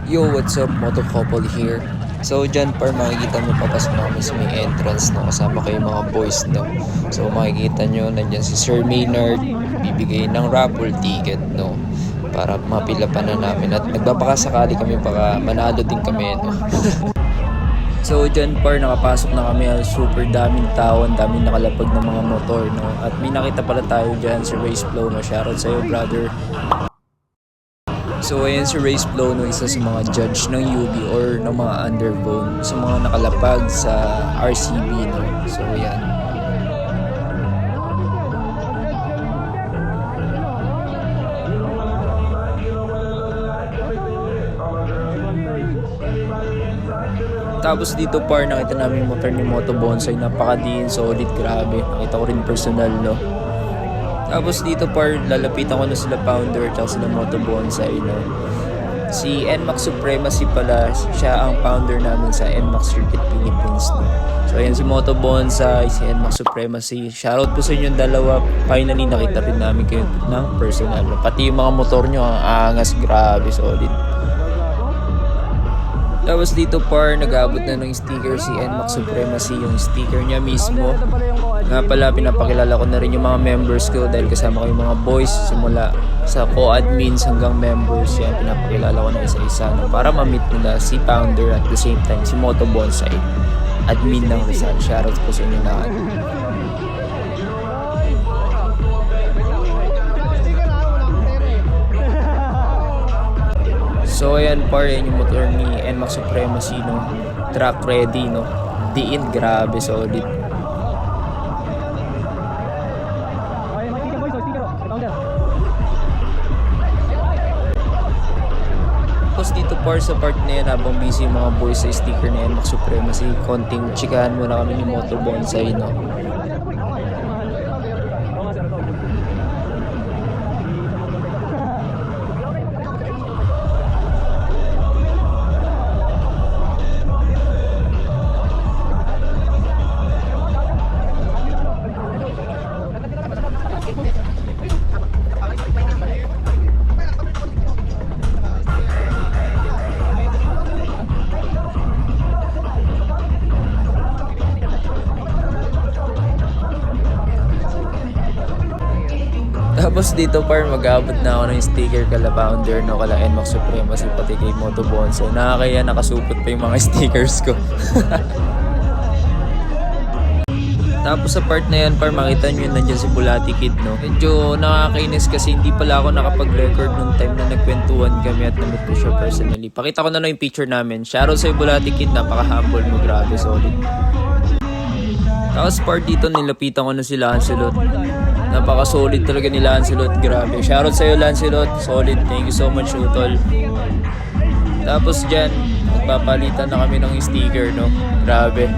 Yo, what's up? Moto Couple here. So, dyan par makikita nyo papasok na kami sa may entrance, no? Kasama kayo mga boys, no? So, makikita nyo, nandyan si Sir Maynard, bibigay ng raffle ticket, no? Para mapila pa na namin. At nagbabakasakali kami baka manalo din kami, no? So, dyan par nakapasok na kami. Super daming tao, ang daming nakalapag ng mga motor, no? At may nakita pala tayo dyan, si Race Flow, no? Shoutout sa'yo, brother. So ayan si Race Flow, no, isa sa mga judge ng UB or ng mga underbone sa mga nakalapag sa RCB, no. So ayan. Tapos dito par nakita namin yung motor ni Moto Bonsai, napakadiin, solid, grabe. Nakita ko rin personal, no. Tapos dito par, lalapitan ko na sila Founder at sila Moto Bonsai, no. Si NMAX Supremacy pala, siya ang founder namin sa NMAX Circuit Philippines, no. So ayan si Moto Bonsai, si NMAX Supremacy. Shoutout po sa inyong dalawa. Finally nakita rin namin kayo ng personal, no. Pati yung mga motor nyo, ang angas, grabe, solid. Tapos dito par, nag-abot na ng sticker si NMAX Supremacy, yung sticker niya mismo. Nga pala, pinapakilala ko na rin yung mga members ko dahil kasama ko yung mga boys simula sa co-admins hanggang members. Yan, pinapakilala ko na isa-isa, no, para ma-meet nila si Founder at the same time si Moto Bonsai, admin ng Rizal. Shoutout po sa inyo lahat. So ayan par, yan yung motor ni NMAX Supremacy, no, track ready, no, diin, grabe, solid. Tapos dito par sa part na yan, habang busy yung mga boys sa sticker ni NMAX Supremacy, konting chikahan muna kami ni Moto Bonsai, no. Tapos dito par, mag-aabot na ako ng sticker kala Founder, no, kala NMAX Supremacy, pati kay Moto Bonsai. Nakakaya nakasupot pa yung mga stickers ko. Tapos sa part na yan par, makita nyo nandiyan si Bulati Kid, no. Medyo nakakainis kasi hindi pala ako nakapag-record nung time na nagkwentuhan kami at namit ko siya personally. Pakita ko na lang yung picture namin. Shoutout sa'yo Bulati Kid, napaka-humble mo, grabe, solid. Tapos part dito, nilapitan ko na si Lancelot. Napaka-solid talaga ni Lancelot, grabe. Shoutout sa'yo Lancelot, solid. Thank you so much, Utol. Tapos dyan, magpapalitan na kami ng sticker, no. Grabe.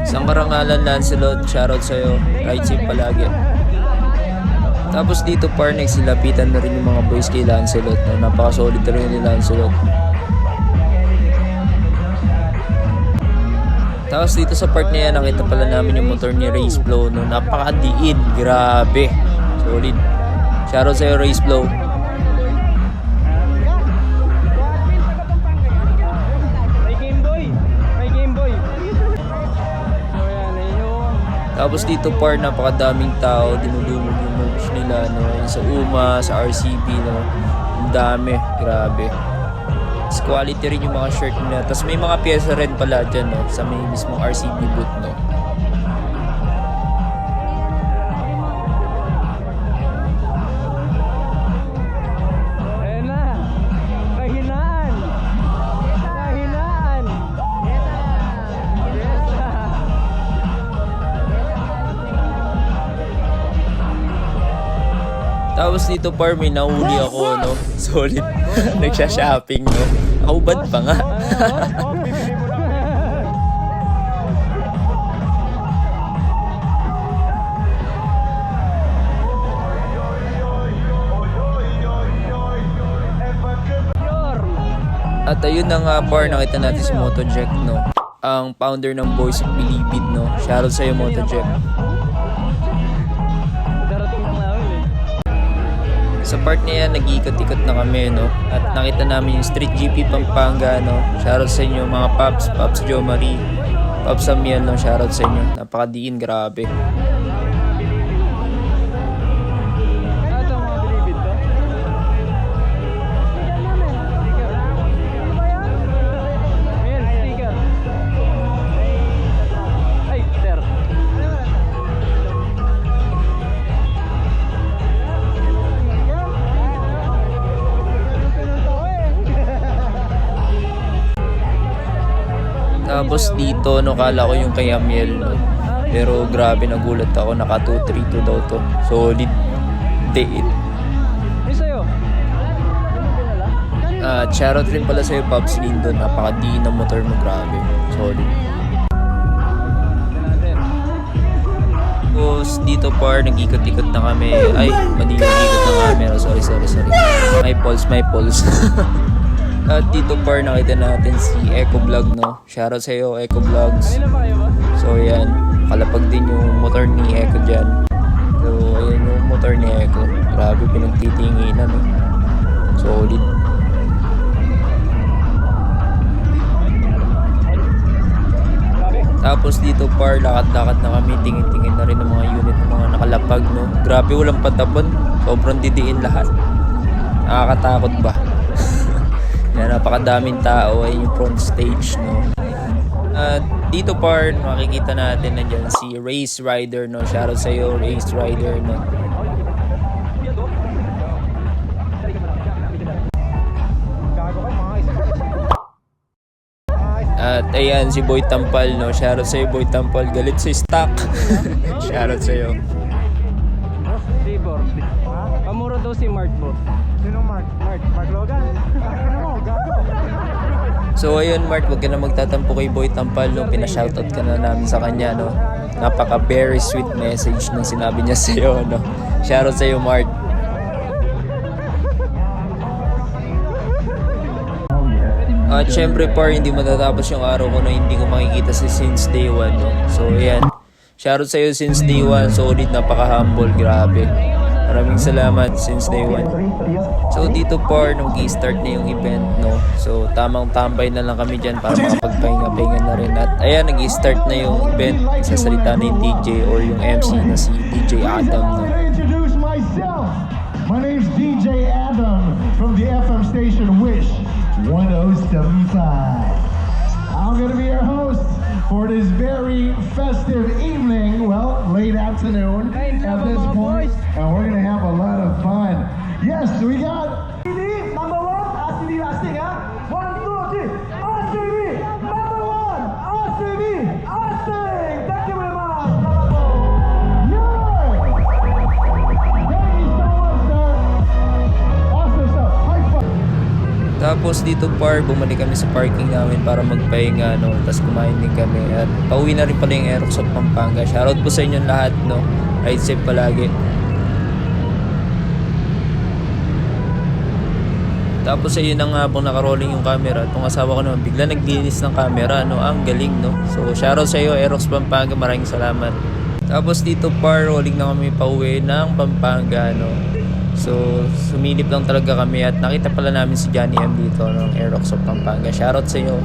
Isang karangalan Lancelot, shoutout sa'yo. Ride safe palagi. Tapos dito par, nagsilapitan na rin yung mga boys kay Lancelot, no. Napaka-solid talaga ni Lancelot. Tapos dito sa part na yan, nakita pala namin yung motor ni Race Flow, no. Napakadiin, grabe, solid. Shoutout sa'yo Race Flow. Tapos dito par, napakadaming tao, dinudumog yung merch nila, no. Sa UMA, sa RCB, no. Ang dami, grabe. Quality rin yung mga shirt nila. Tapos may mga pyesa rin pala dyan, no, sa may mismong RCB booth, no. Ayan na, kahinaan. Kahinaan. Tapos dito par, may nahuli ako, no. Solid. Nagsha-shopping, no. Aubad pa nga. At ayun na nga par, nakita natin si Motojack, no, ang founder ng Boys of Bilibid, no. Shoutout sa'yo Motojack. Sa part na yan, nag-iikot-ikot na kami, no? At nakita namin yung Street GP Pampanga, no? Shoutout sa inyo mga Paps, Paps Jo Marie, Paps Amiel, no? Shoutout sa inyo. Napakadiin, grabe. Tapos dito, no, kala ko yung kay Amiel, no? Pero grabe, nagulat ako, naka 232 daw to. Solid date. Shoutout rin pala sa'yo, Pops Lindon. Napakadiin ng motor mo, grabe. Solid. Tapos dito par, nag-ikot-ikot na kami. Ay, mali yung ikot ng camera. Sorry. My pulse. At dito par, nakita natin si Eco Vlog, no? Shoutout sa'yo, Eco Vlogs. So yan, kalapag din yung motor ni Eco dyan. So ayan yung motor ni Eco. Grabe, pinagtitinginan, no? Solid. Tapos dito par, lakad-lakad na kami, tingin-tingin na rin ng mga unit ng mga nakalapag, no? Grabe, walang patapon. Sobrang didiin lahat. Nakakatakot ba? Yan, napakadaming tao ay yung front stage, no? At dito par, makikita natin na dyan si Race Rider, no? Shoutout sa'yo, Race Rider, no? At ayan, si Boy Tampal, no? Shoutout sa'yo, Boy Tampal. Galit sa stock. Shoutout sa'yo. Pamuro daw si Mark po. Sino Mark? Mark Logan? So ayun Mark, huwag ka na magtatampo kay Boy Tampal, no? Pinashoutout ka na namin sa kanya, no? Napaka very sweet message nung sinabi niya sa'yo, no? Shoutout sa'yo Mark. At syempre par, hindi matatapos yung araw ko na hindi ko makikita si since day 1, no? So ayan, shoutout sa'yo since day 1, solid, napaka-humble, grabe. Maraming salamat since day 1. So dito par, nag-i-start na yung event, no? So tamang tambay na lang kami dyan para makapagpahinga-pahinga na rin. At ayan, nag-i-start na yung event. Sasalita na yung DJ or yung MC na si DJ Adam, no? Introduce myself. My name's DJ Adam from the FM station Wish 107.5. I'm gonna be your host for this very festive evening, well, late afternoon at this point, and we're gonna have a lot of fun. Yes, we got RCB number 1, RCB Asting, huh? 1, 2, 3, RCB number 1, RCB Asting. Thank you very much. Yeah. Thank you so much, sir. Awesome stuff. High five. Tapos dito par, bumalik kami sa parking namin para magpahinga, no? Tapos kumain din kami. At pauwi na rin pala yung Aerox of Pampanga. Shoutout po sa inyong lahat, no? Ride safe palagi. Tapos ayun na nga po, nakarolling yung camera. Itong asawa ko naman, bigla naglinis ng camera, no? Ang galing, no? So shoutout sa iyo, Aerox Pampanga. Maraming salamat. Tapos dito par, rolling na kami pauwi ng Pampanga, no? So, sumilip lang talaga kami at nakita pala namin si Johnny M dito ng Aerox of Pampanga. Shoutout sa iyo.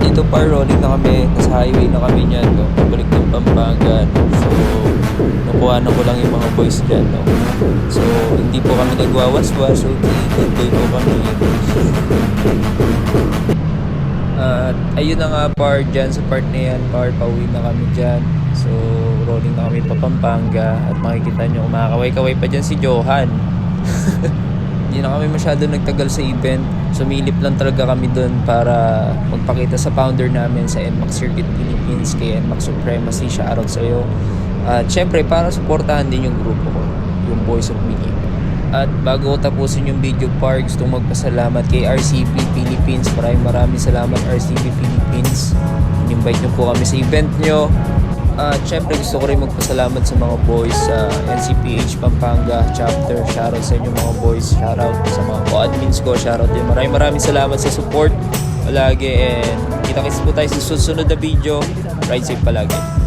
Dito par, rolling na kami. Nasa highway na kami niyan, no? Pabalik ng Pampanga. So, nakuha na ko lang yung mga boys dyan, no? So, hindi po kami nagwawas-was. So, enjoy po kami. At ayun na nga par, dyan sa part na yan, par, pauwi na kami dyan. So, rolling na kami pa Pampanga at makikita nyo, kumakaway-kaway pa dyan si Johan. Hindi na kami masyado nagtagal sa event. Sumilip lang talaga kami dun para magpakita sa founder namin sa NMAX Circuit Philippines, kay NMAX Supremacy. Shoutout sa'yo. At syempre, para supportahan din yung grupo ko, yung Boys of Biggie. At bago ko tapusin yung video par, gusto kong magpasalamat kay RCP Philippines. Maraming salamat RCP Philippines. In-invite nyo po kami sa event nyo. At syempre gusto ko rin magpasalamat sa mga boys sa NCPH Pampanga chapter. Shoutout sa inyo mga boys. Shoutout sa mga co-admins ko. Shoutout din. Maraming salamat sa support palagi. And kita-kits po tayo sa susunod na video. Ride safe palagi.